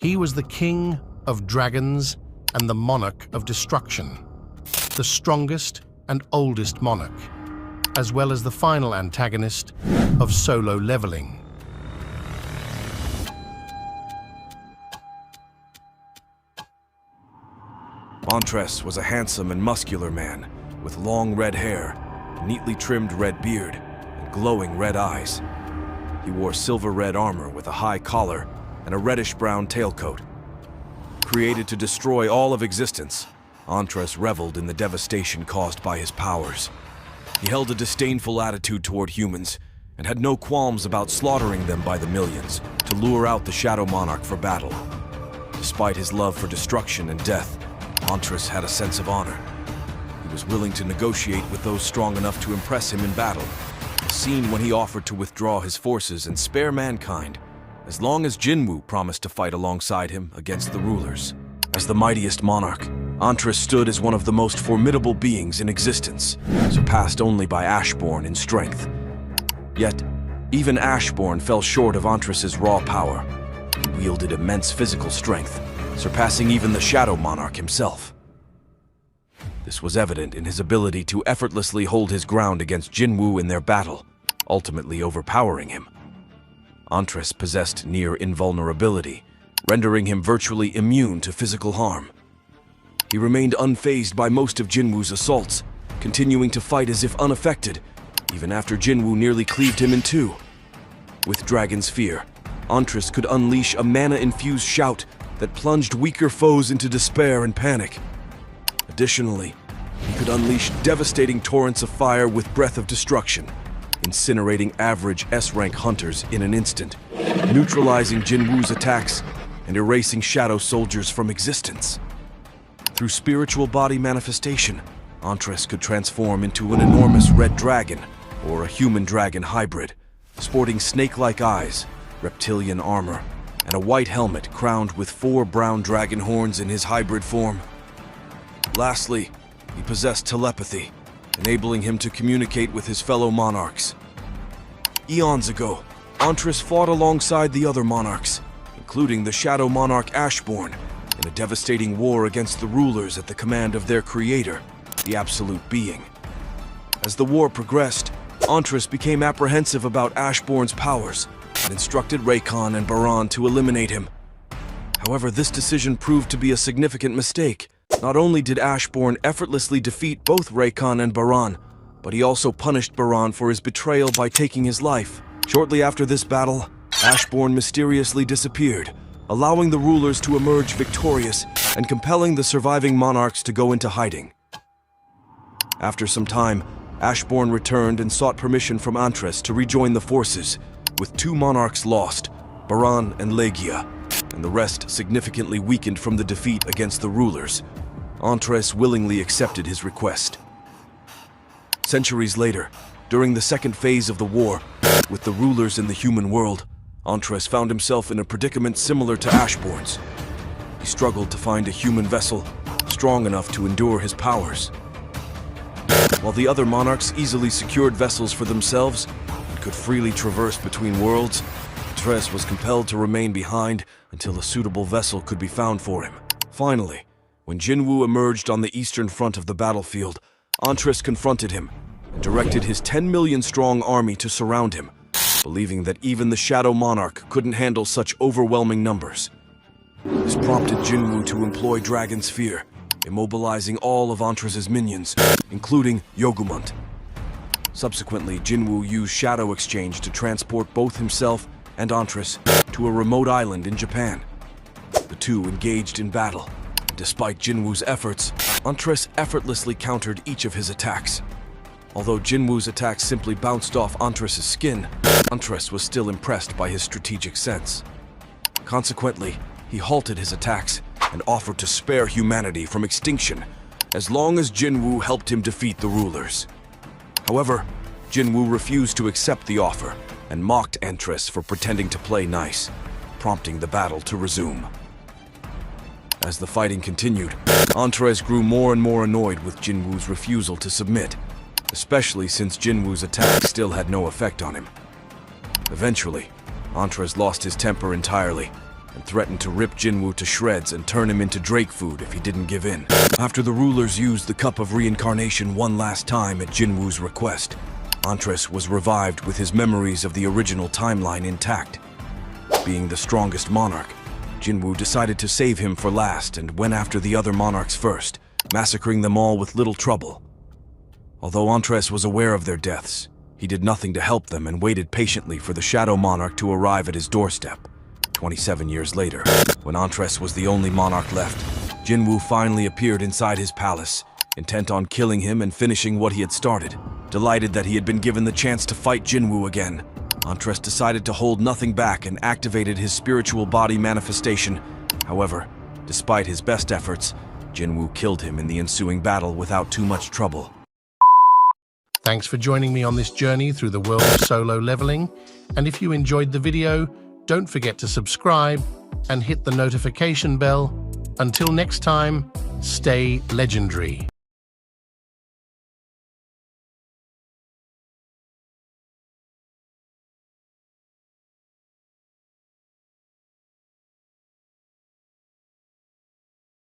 He was the king of dragons and the Monarch of Destruction, the strongest and oldest monarch, as well as the final antagonist of solo leveling. Antares was a handsome and muscular man with long red hair, neatly trimmed red beard, and glowing red eyes. He wore silver-red armor with a high collar and a reddish-brown tailcoat. Created to destroy all of existence, Antares reveled in the devastation caused by his powers. He held a disdainful attitude toward humans and had no qualms about slaughtering them by the millions to lure out the Shadow Monarch for battle. Despite his love for destruction and death, Antares had a sense of honor. He was willing to negotiate with those strong enough to impress him in battle, a scene when he offered to withdraw his forces and spare mankind, as long as Jinwoo promised to fight alongside him against the rulers. As the mightiest monarch, Antares stood as one of the most formidable beings in existence, surpassed only by Ashborn in strength. Yet, even Ashborn fell short of Antares' raw power. He wielded immense physical strength, surpassing even the Shadow Monarch himself. This was evident in his ability to effortlessly hold his ground against Jinwoo in their battle, ultimately overpowering him. Antares possessed near invulnerability, rendering him virtually immune to physical harm. He remained unfazed by most of Jinwoo's assaults, continuing to fight as if unaffected, even after Jinwoo nearly cleaved him in two. With Dragon's Fear, Antares could unleash a mana-infused shout that plunged weaker foes into despair and panic. Additionally, he could unleash devastating torrents of fire with Breath of Destruction, incinerating average S-rank hunters in an instant, neutralizing Jinwoo's attacks and erasing shadow soldiers from existence. Through spiritual body manifestation, Antares could transform into an enormous red dragon, or a human-dragon hybrid, sporting snake-like eyes, reptilian armor, and a white helmet crowned with 4 brown dragon horns in his hybrid form. Lastly, he possessed telepathy, enabling him to communicate with his fellow monarchs. Eons ago, Antares fought alongside the other monarchs, including the Shadow Monarch Ashborn, in a devastating war against the rulers at the command of their creator, the Absolute Being. As the war progressed, Antares became apprehensive about Ashborn's powers and instructed Rakan and Baran to eliminate him. However, this decision proved to be a significant mistake. Not only did Ashborn effortlessly defeat both Rakan and Baran, but he also punished Baran for his betrayal by taking his life. Shortly after this battle, Ashborn mysteriously disappeared, allowing the rulers to emerge victorious and compelling the surviving monarchs to go into hiding. After some time, Ashborn returned and sought permission from Antares to rejoin the forces, with 2 monarchs lost, Baran and Legia, and the rest significantly weakened from the defeat against the rulers. Antares willingly accepted his request. Centuries later, during the second phase of the war, with the rulers in the human world, Antares found himself in a predicament similar to Ashborn's. He struggled to find a human vessel strong enough to endure his powers. While the other monarchs easily secured vessels for themselves and could freely traverse between worlds, Antares was compelled to remain behind until a suitable vessel could be found for him. Finally, when Jinwoo emerged on the eastern front of the battlefield, Antares confronted him and directed his 10 million-strong army to surround him, believing that even the Shadow Monarch couldn't handle such overwhelming numbers. This prompted Jinwoo to employ Dragon's Fear, immobilizing all of Antares' minions, including Yogumunt. Subsequently, Jinwoo used Shadow Exchange to transport both himself and Antares to a remote island in Japan. The two engaged in battle. Despite Jinwoo's efforts, Antares effortlessly countered each of his attacks. Although Jinwoo's attacks simply bounced off Antares' skin, Antares was still impressed by his strategic sense. Consequently, he halted his attacks and offered to spare humanity from extinction as long as Jinwoo helped him defeat the rulers. However, Jinwoo refused to accept the offer and mocked Antares for pretending to play nice, prompting the battle to resume. As the fighting continued, Antares grew more and more annoyed with Jinwoo's refusal to submit, especially since Jinwoo's attack still had no effect on him. Eventually, Antares lost his temper entirely and threatened to rip Jinwoo to shreds and turn him into Drake food if he didn't give in. After the rulers used the Cup of Reincarnation one last time at Jinwoo's request, Antares was revived with his memories of the original timeline intact. Being the strongest monarch, Jinwoo decided to save him for last and went after the other monarchs first, massacring them all with little trouble. Although Antares was aware of their deaths, he did nothing to help them and waited patiently for the Shadow Monarch to arrive at his doorstep. 27 years later, when Antares was the only monarch left, Jinwoo finally appeared inside his palace, intent on killing him and finishing what he had started. Delighted that he had been given the chance to fight Jinwoo again, Antares decided to hold nothing back and activated his spiritual body manifestation. However, despite his best efforts, Jinwoo killed him in the ensuing battle without too much trouble. Thanks for joining me on this journey through the world of solo leveling. And if you enjoyed the video, don't forget to subscribe and hit the notification bell. Until next time, stay legendary.